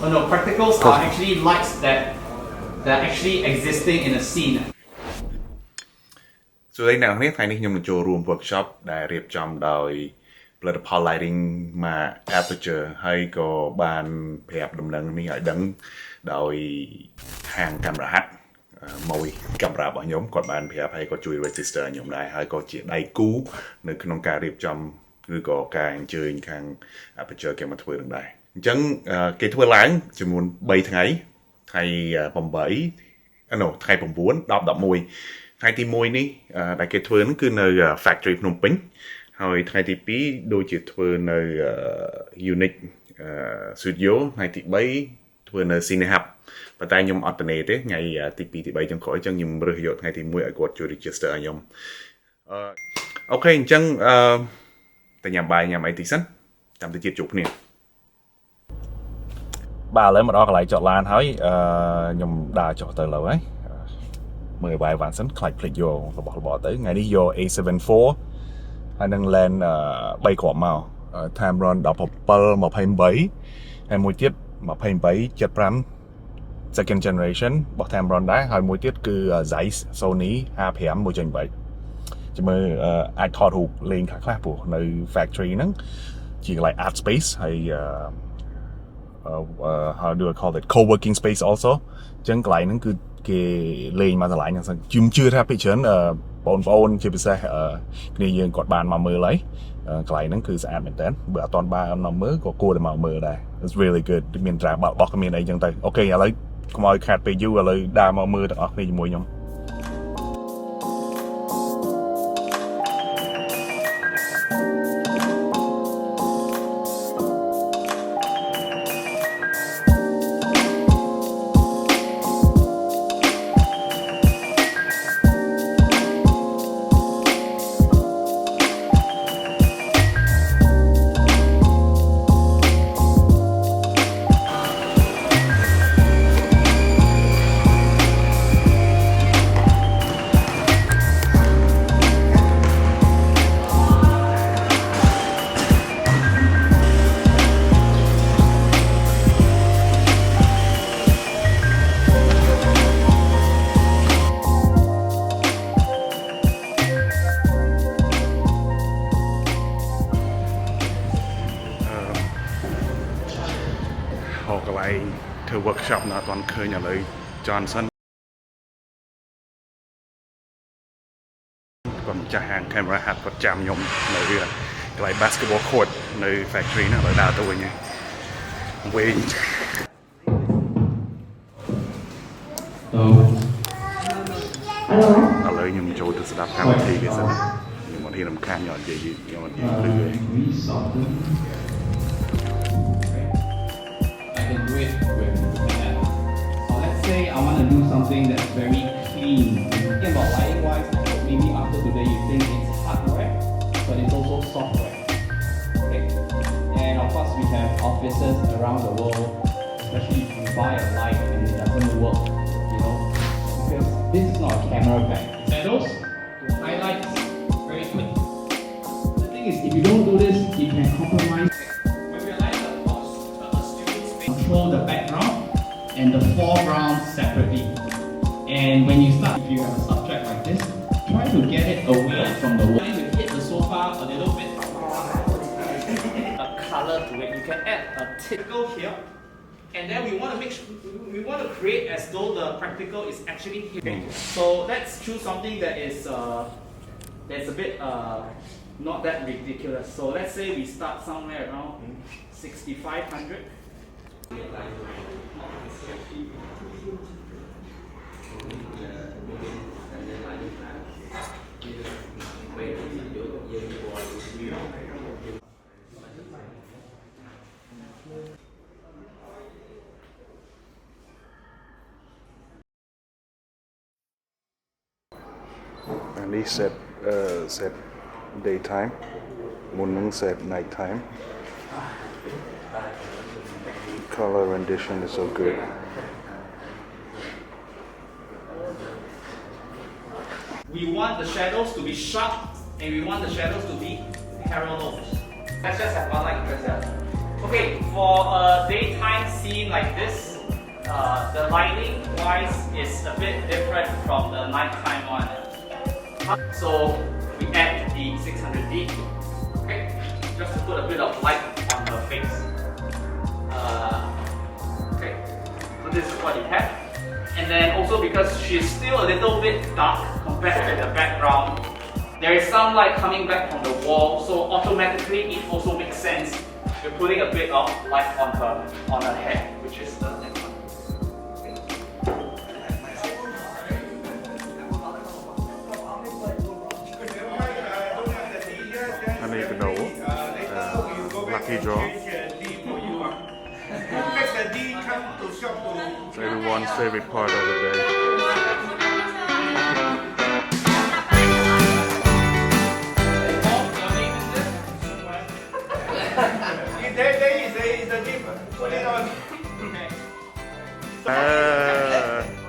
Oh no, practicals are actually lights that are actually existing in a scene. ส่วนในหนังนี้ไทยนี่ខ្ញុំនឹងចូលរួម workshop ដែលរៀបចំដោយផលិតផល lighting មក Aputure ហើយក៏បានប្រាប់ដំណឹងនេះឲ្យដឹងដោយហាងកាមេរ៉ាហាត់មួយកាមេរ៉ារបស់ខ្ញុំគាត់បានប្រាប់ហើយក៏ជួយ register ខ្ញុំដែរហើយក៏ជាដៃគូនៅក្នុងការរៀបចំឬក៏ការអញ្ជើញខាង Aputure គេមកធ្វើនឹងដែរអញ្ចឹងគេធ្វើឡើងចំនួន3ថ្ងៃថ្ងៃ8ថ្ងៃ9 10 11ថ្ងៃទី1នេះដែលគេធ្វើហ្នឹងគឺនៅ factory ភ្នំពេញហើយថ្ងៃទី2ដូចជាធ្វើនៅ unit studio ថ្ងៃទី3ធ្វើនៅ Cine Hub ប៉ុន្តែខ្ញុំអត់ទៅទេថ្ងៃទី2ទី3ចុងក្រោយអញ្ចឹងខ្ញុំរើសយកថ្ងៃទី1ឲ្យគាត់ជួយ register ឲ្យខ្ញុំអូខេអញ្ចឹងតែញ៉ាំបាយញ៉ាំអីតិចសិនតាមទៅទៀតជួបគ្នាបាទឥឡូវមកដល់កន្លែងចតឡានហើយខ្ញុំដើរចុះទៅលើហើយមើលបាយវ៉ាន់សិនខ្លាចភ្លេចយករបស់របរទៅថ្ងៃនេះយក A74 ហើយនឹង land 3គ្រាប់មក time run 17:28ហើយមួយទៀត28:75 second generation របស់ time run ដែរហើយមួយទៀតគឺ Zeiss Sony 55 1.8ចាំមើលអាចថតរូបលេងខ្លះព្រោះនៅ factory ហ្នឹងជាកន្លែង art space ហើយhow do I call it co-working space also អញ្ចឹងកន្លែងហ្នឹងគឺគេលេងមកឆ្លាញ់ហ្នឹងខ្ញុំជឿថាពីច្រើនបងប្អូនជាពិសេសគ្នាយើងគាត់បានមកមើលហើយកន្លែងហ្នឹងគឺស្អាតមែនតើបើអត់តន់បានមកមើលក៏គួរតែមកមើលដែរ It's really good មានត្រាបោះក៏មានអីចឹងទៅអូខេឥឡូវកុំឲ្យខាតពេលយូរឥឡូវដើរមកមើលទាំងអស់គ្នាជាមួយខ្ញុំកន្លែងធ្វើ workshop នៅអត់ទាន់ឃើញឥឡូវ Johnson គាត់ម្ចាស់ហាង camera ហាត់គាត់ចាំខ្ញុំនៅកន្លែង basketball court នៅ factory ហ្នឹងឥឡូវដើរទៅវិញហើយវិញឥឡូវខ្ញុំចូលទៅស្ដាប់កម្មវិធីវាសិនខ្ញុំមិនហ៊ានរំខានខ្ញុំអត់និយាយខ្ញុំអត់និយាយព្រឺទេ can do it with that. So let's say I want to do something that's very clean. Thinking about lighting wise, maybe after today you think it's hardware, but it's also software. Okay? And of course we have offices around the world, especially if you buy a light and it doesn't work, because this is not a camera bag. Shadows to highlights very quick. The thing is, if you don't do this, you can compromise. Control the background and the foreground separately. And when you start, if you have a subject like this, try to get it away from the wall. You hit the sofa a little bit, a color to it. You can add a tickle here, and then we want to create as though the practical is actually here. Okay. So let's choose something that is that's a bit not that ridiculous. So let's say we start somewhere around 6,500. And he set daytime, morning set nighttime. Color rendition is so good. We want the shadows to be sharp and we want the shadows to be parallel. Let's just have one light first. Okay, for a daytime scene like this, the lighting wise is a bit different from the nighttime one. So we add the 600D, okay, just to put a bit of light on her face. Okay, so this is what you have. And then also because she's still a little bit dark compared to the background, there is some light coming back from the wall, so automatically it also makes sense. We're putting a bit of light on her head, which is the next one. I need to know lucky draw. So everyone's favorite part of the day.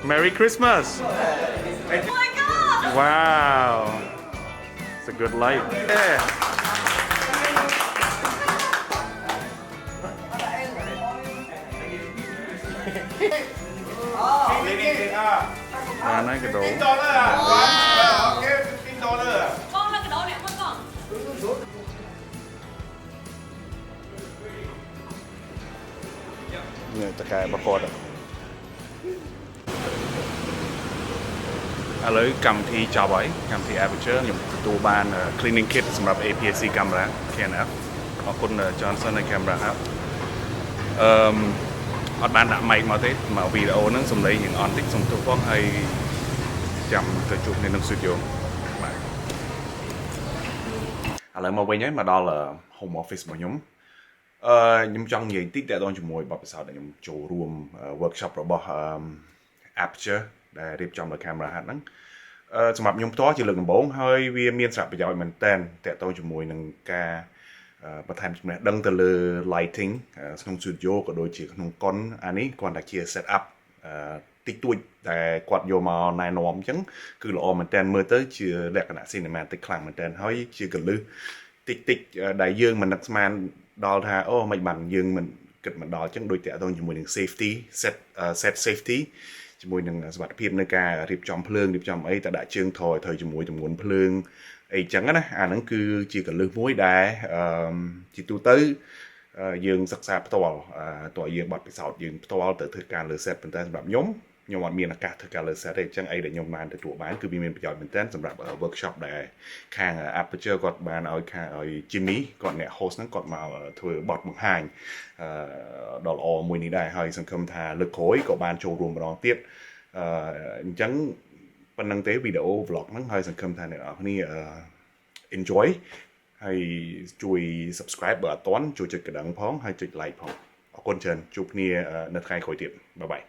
Merry Christmas! Oh my god! Wow! It's a good light. Yeah. Này cái đồ. Con là cái đồ này không con? Người ta cài bà con. ឥឡូវកម្មវិធីចប់ហើយកម្មវិធី Aputure ខ្ញុំទទួលបាន cleaning kit សម្រាប់ APS-C camera Canon អរគុណ Johnson នៃ camera ครับអត់បានដាក់ mic មកទេមកវីដេអូហ្នឹងសំឡេងរៀងអន់តិចសូមទោសផងហើយចាំទៅជួបគ្នានៅ studio បាទឥឡូវមកវិញហើយមកដល់ home office របស់ខ្ញុំខ្ញុំចង់និយាយតិចតើតងជាមួយបទពិសោធន៍ដែលខ្ញុំចូលរួម workshop របស់ Aputure ដែលរៀបចំដោយ camera ហាត់ហ្នឹងសម្រាប់ខ្ញុំផ្ទាល់ជាលើកដំបូងហើយវាមានសារៈប្រយោជន៍មែនតើតើតងជាមួយនឹងការបន្ថែមចំណេះដឹងទៅលើ lighting ក្នុង studio ក៏ដូចជាក្នុងកុនអានេះគ្រាន់តែជា set up តិចតួចតែគាត់យកមកណែនាំអញ្ចឹងគឺល្អមែនតើមើលទៅជាលក្ខណៈ cinematic ខ្លាំងមែនតើហើយជាកលឹះតិចដែលយើងមិននឹកស្មានដល់ថាអូមិនបានយើងមិនគិតមិនដល់អញ្ចឹងដូចតើតងជាមួយនឹង safety set safety ជាមួយនឹងសុវត្ថិភាពនៃការរៀបចំភ្លើងរៀបចំអីតែដាក់ជើងថយត្រូវជាមួយទម្ងន់ភ្លើងអីចឹងណាអាហ្នឹងគឺជាកលឹះមួយដែលជាទូទៅយើងសិក្សាផ្ទាល់តើយើងបាត់ពិសោធន៍យើងផ្ទាល់ទៅធ្វើការលើ set ប៉ុន្តែសម្រាប់ខ្ញុំអត់មានឱកាសធ្វើការលើ set ទេអញ្ចឹងអីដែលខ្ញុំបានទទួលបានគឺវាមានប្រយោជន៍មែនទែនសម្រាប់ workshop ដែលខាង Aputure គាត់បានឲ្យJimmy គាត់អ្នក host ហ្នឹងគាត់មកធ្វើបទបង្ហាញដ៏ល្អមួយនេះដែរហើយសង្ឃឹមថាលើកក្រោយក៏បានចូលរួមម្ដងទៀតអញ្ចឹងប៉ុណ្្នឹងទេវីដេអូ vlog ហ្នឹងហើយសង្ឃឹមថាអ្នកនរគ្នា enjoy ហើយជួយ subscribe បើអត់ទាន់ជួយចុចកណ្ដឹងផងហើយចុច like ផងអរគុណច្រើនជួបគ្នានៅថ្ងៃក្រោយទៀតបាយបាយ